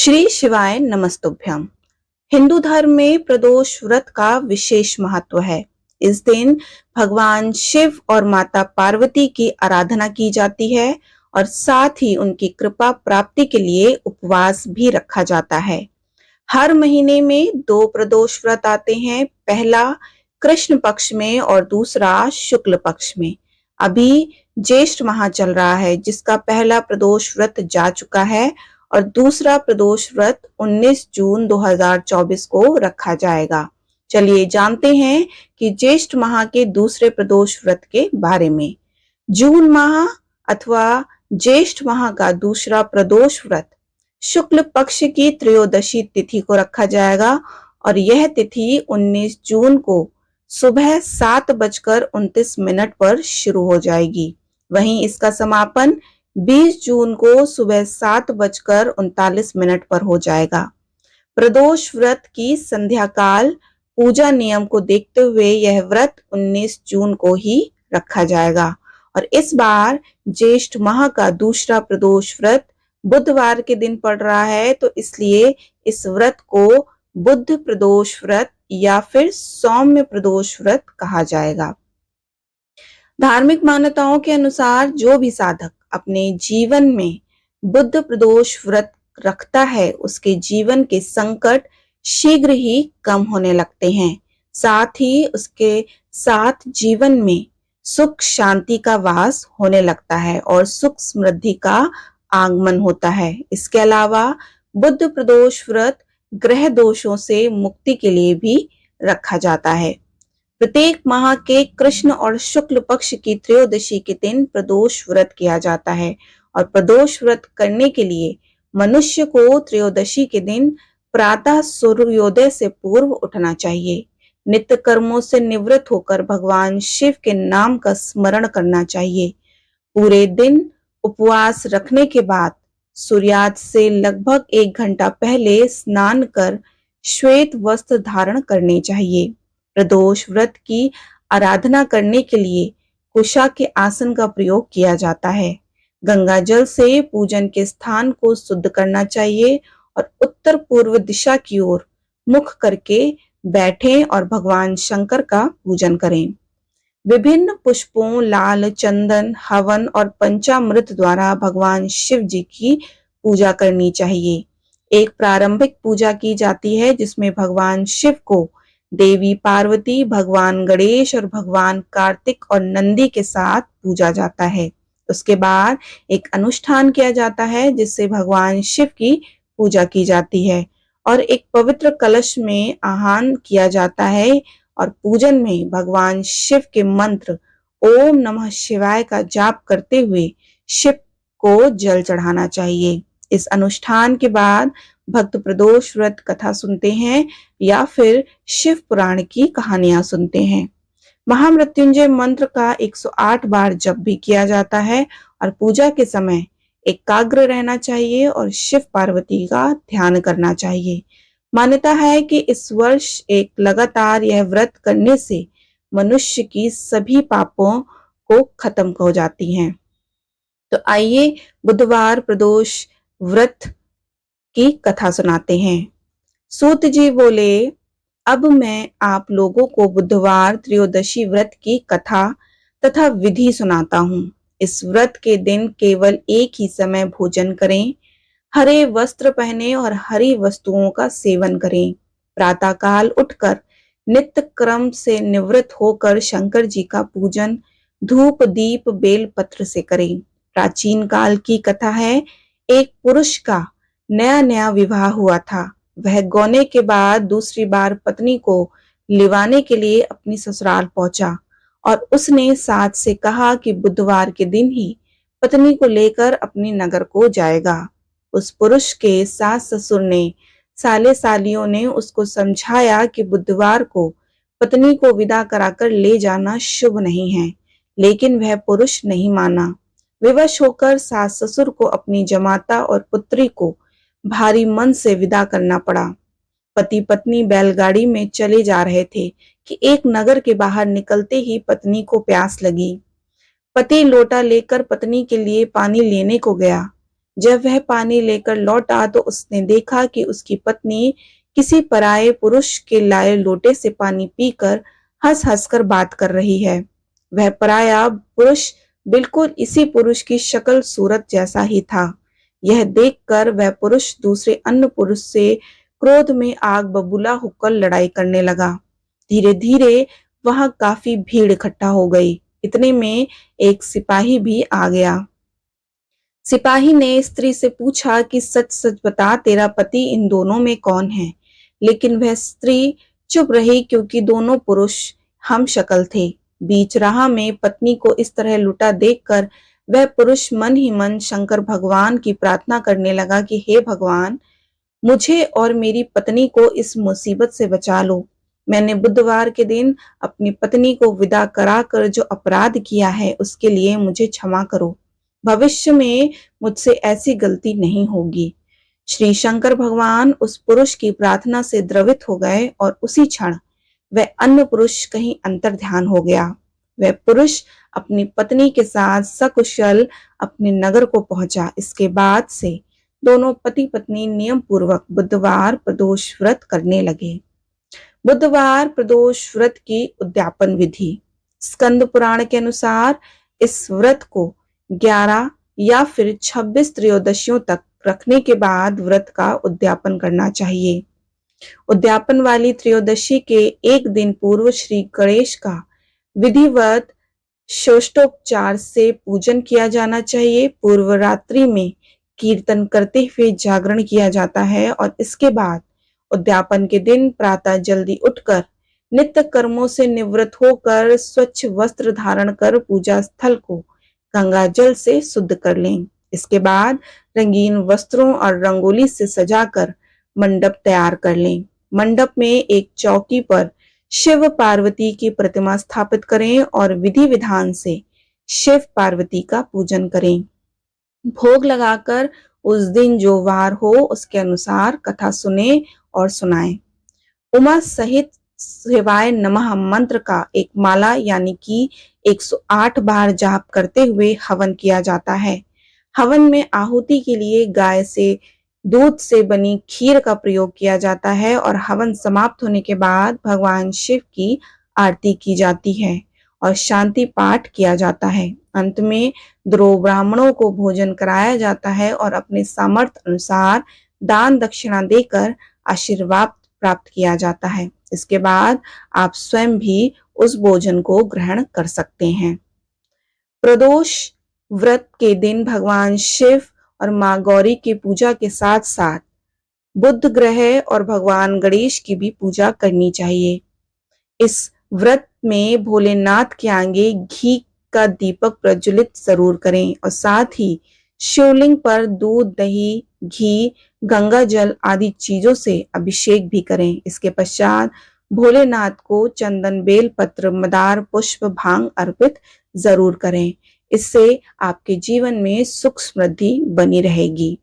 श्री शिवाय नमस्तुभ्यम। हिंदू धर्म में प्रदोष व्रत का विशेष महत्व है। इस दिन भगवान शिव और माता पार्वती की आराधना की जाती है और साथ ही उनकी कृपा प्राप्ति के लिए उपवास भी रखा जाता है। हर महीने में दो प्रदोष व्रत आते हैं, पहला कृष्ण पक्ष में और दूसरा शुक्ल पक्ष में। अभी ज्येष्ठ माह चल रहा है, जिसका पहला प्रदोष व्रत जा चुका है और दूसरा प्रदोष व्रत 19 जून 2024 को रखा जाएगा। चलिए जानते हैं कि ज्येष्ठ माह के दूसरे प्रदोष व्रत के बारे में। जून माह अथवा ज्येष्ठ माह का दूसरा प्रदोष व्रत शुक्ल पक्ष की त्रयोदशी तिथि को रखा जाएगा और यह तिथि 19 जून को सुबह 7:29 पर शुरू हो जाएगी। वहीं इसका समापन 20 जून को सुबह 7:39 पर हो जाएगा। प्रदोष व्रत की संध्या काल पूजा नियम को देखते हुए यह व्रत 19 जून को ही रखा जाएगा और इस बार ज्येष्ठ माह का दूसरा प्रदोष व्रत बुधवार के दिन पड़ रहा है, तो इसलिए इस व्रत को बुध प्रदोष व्रत या फिर सौम्य प्रदोष व्रत कहा जाएगा। धार्मिक मान्यताओं के अनुसार जो भी साधक अपने जीवन में बुध प्रदोष व्रत रखता है, उसके जीवन के संकट शीघ्र ही कम होने लगते हैं। साथ ही उसके साथ जीवन में सुख शांति का वास होने लगता है और सुख समृद्धि का आगमन होता है। इसके अलावा बुध प्रदोष व्रत ग्रह दोषों से मुक्ति के लिए भी रखा जाता है। प्रत्येक माह के कृष्ण और शुक्ल पक्ष की त्रयोदशी के दिन प्रदोष व्रत किया जाता है और प्रदोष व्रत करने के लिए मनुष्य को त्रयोदशी के दिन प्रातः सूर्योदय से पूर्व उठना चाहिए। नित्य कर्मों से निवृत्त होकर भगवान शिव के नाम का स्मरण करना चाहिए। पूरे दिन उपवास रखने के बाद सूर्यास्त से लगभग 1 घंटा पहले स्नान कर श्वेत वस्त्र धारण करने चाहिए। प्रदोष व्रत की आराधना करने के लिए कुशा के आसन का प्रयोग किया जाता है। गंगा जल से पूजन के स्थान को शुद्ध करना चाहिए और उत्तर पूर्व दिशा की ओर मुख करके बैठें और भगवान शंकर का पूजन करें। विभिन्न पुष्पों, लाल चंदन, हवन और पंचामृत द्वारा भगवान शिव जी की पूजा करनी चाहिए। एक प्रारंभिक पूजा की जाती है जिसमें भगवान शिव को देवी पार्वती, भगवान गणेश और भगवान कार्तिक और नंदी के साथ पूजा जाता है। उसके बाद एक अनुष्ठान किया जाता है जिससे भगवान शिव की पूजा की जाती है और एक पवित्र कलश में आह्वान किया जाता है और पूजन में भगवान शिव के मंत्र ओम नमः शिवाय का जाप करते हुए शिव को जल चढ़ाना चाहिए। इस अनुष्ठान के बाद भक्त प्रदोष व्रत कथा सुनते हैं या फिर शिव पुराण की कहानियां सुनते हैं। महामृत्युंजय मंत्र का 108 बार जप भी किया जाता है और पूजा के समय एकाग्र रहना चाहिए और शिव पार्वती का ध्यान करना चाहिए। मान्यता है कि इस वर्ष एक लगातार यह व्रत करने से मनुष्य की सभी पापों को खत्म हो जाती हैं। तो आइए बुधवार प्रदोष व्रत की कथा सुनाते हैं। सूत जी बोले, अब मैं आप लोगों को बुधवार त्रयोदशी व्रत की कथा तथा विधि सुनाता हूँ। इस व्रत के दिन केवल एक ही समय भोजन करें, हरे वस्त्र पहने और हरी वस्तुओं का सेवन करें। प्रातःकाल उठकर नित्य क्रम से निवृत्त होकर शंकर जी का पूजन धूप दीप बेल पत्र से करें। प्राचीन काल की कथा है, एक पुरुष का नया नया विवाह हुआ था। वह गौने के बाद दूसरी बार पत्नी को लिवाने के लिए अपनी ससुराल पहुंचा और उसने साथ से कहा कि बुधवार के दिन ही पत्नी को लेकर अपनी नगर को जाएगा। उस पुरुष के सास ससुर ने, साले सालियों ने उसको समझाया कि बुधवार को पत्नी को विदा कराकर ले जाना शुभ नहीं है, लेकिन वह पुरुष नहीं माना। विवश होकर सास ससुर को अपनी जमाता और पुत्री को भारी मन से विदा करना पड़ा। पति पत्नी बैलगाड़ी में चले जा रहे थे कि एक नगर के बाहर निकलते ही पत्नी को प्यास लगी। पति लोटा लेकर पत्नी के लिए पानी लेने को गया। जब वह पानी लेकर लौटा तो उसने देखा कि उसकी पत्नी किसी पराये पुरुष के लाए लोटे से पानी पीकर हंस हंस कर बात कर रही है। वह पराया पुरुष बिल्कुल इसी पुरुष की शक्ल सूरत जैसा ही था। यह देखकर वह पुरुष दूसरे अन्य पुरुष से क्रोध में आग बबूला होकर लड़ाई करने लगा। धीरे धीरे वहां काफी भीड़ इकट्ठा हो गई। इतने में एक सिपाही भी आ गया। सिपाही ने स्त्री से पूछा कि सच सच बता, तेरा पति इन दोनों में कौन है? लेकिन वह स्त्री चुप रही, क्योंकि दोनों पुरुष हम शक्ल थे। बीच राह में पत्नी को इस तरह लुटा देखकर वह पुरुष मन ही मन शंकर भगवान की प्रार्थना करने लगा कि हे भगवान, मुझे और मेरी पत्नी को इस मुसीबत से बचा लो। मैंने बुधवार के दिन अपनी पत्नी को विदा कराकर जो अपराध किया है, उसके लिए मुझे क्षमा करो। भविष्य में मुझसे ऐसी गलती नहीं होगी। श्री शंकर भगवान उस पुरुष की प्रार्थना से द्रवित हो गए और उसी क्षण वह अन्य पुरुष कहीं अंतर ध्यान हो गया। वह पुरुष अपनी पत्नी के साथ सकुशल अपने नगर को पहुंचा। इसके बाद से दोनों पति पत्नी नियम पूर्वक बुधवार प्रदोष व्रत करने लगे। बुधवार प्रदोष व्रत की उद्यापन विधि। स्कंद पुराण के अनुसार इस व्रत को 11 या फिर 26 त्रयोदशियों तक रखने के बाद व्रत का उद्यापन करना चाहिए। उद्यापन वाली त्रयोदशी के एक दिन पूर्व श्री गणेश का विधिवत षोडशोपचार से पूजन किया जाना चाहिए। पूर्व रात्रि में कीर्तन करते हुए जागरण किया जाता है और इसके बाद उद्यापन के दिन प्रातः जल्दी उठकर नित्य कर्मों से निवृत्त होकर स्वच्छ वस्त्र धारण कर पूजा स्थल को गंगा जल से शुद्ध कर लें। इसके बाद रंगीन वस्त्रों और रंगोली से सजाकर मंडप तैयार कर लें। मंडप में एक चौकी पर शिव पार्वती की प्रतिमा स्थापित करें और विधि विधान से शिव पार्वती का पूजन करें। भोग लगाकर उस दिन जो वार हो उसके अनुसार कथा सुने और सुनाएं। उमा सहित शिवाय नमः मंत्र का एक माला यानी कि 108 बार जाप करते हुए हवन किया जाता है। हवन में आहुति के लिए गाय से दूध से बनी खीर का प्रयोग किया जाता है और हवन समाप्त होने के बाद भगवान शिव की आरती की जाती है और शांति पाठ किया जाता है। अंत में द्रो ब्राह्मणों को भोजन कराया जाता है और अपने सामर्थ्य अनुसार दान दक्षिणा देकर आशीर्वाद प्राप्त किया जाता है। इसके बाद आप स्वयं भी उस भोजन को ग्रहण कर सकते हैं। प्रदोष व्रत के दिन भगवान शिव और मां गौरी की पूजा के साथ साथ बुध ग्रह और भगवान गणेश की भी पूजा करनी चाहिए। इस व्रत में भोलेनाथ के आगे घी का दीपक प्रज्वलित जरूर करें और साथ ही शिवलिंग पर दूध, दही, घी, गंगा जल आदि चीजों से अभिषेक भी करें। इसके पश्चात भोलेनाथ को चंदन, बेल पत्र, मदार, पुष्प, भांग अर्पित जरूर करें। इससे आपके जीवन में सुख समृद्धि बनी रहेगी।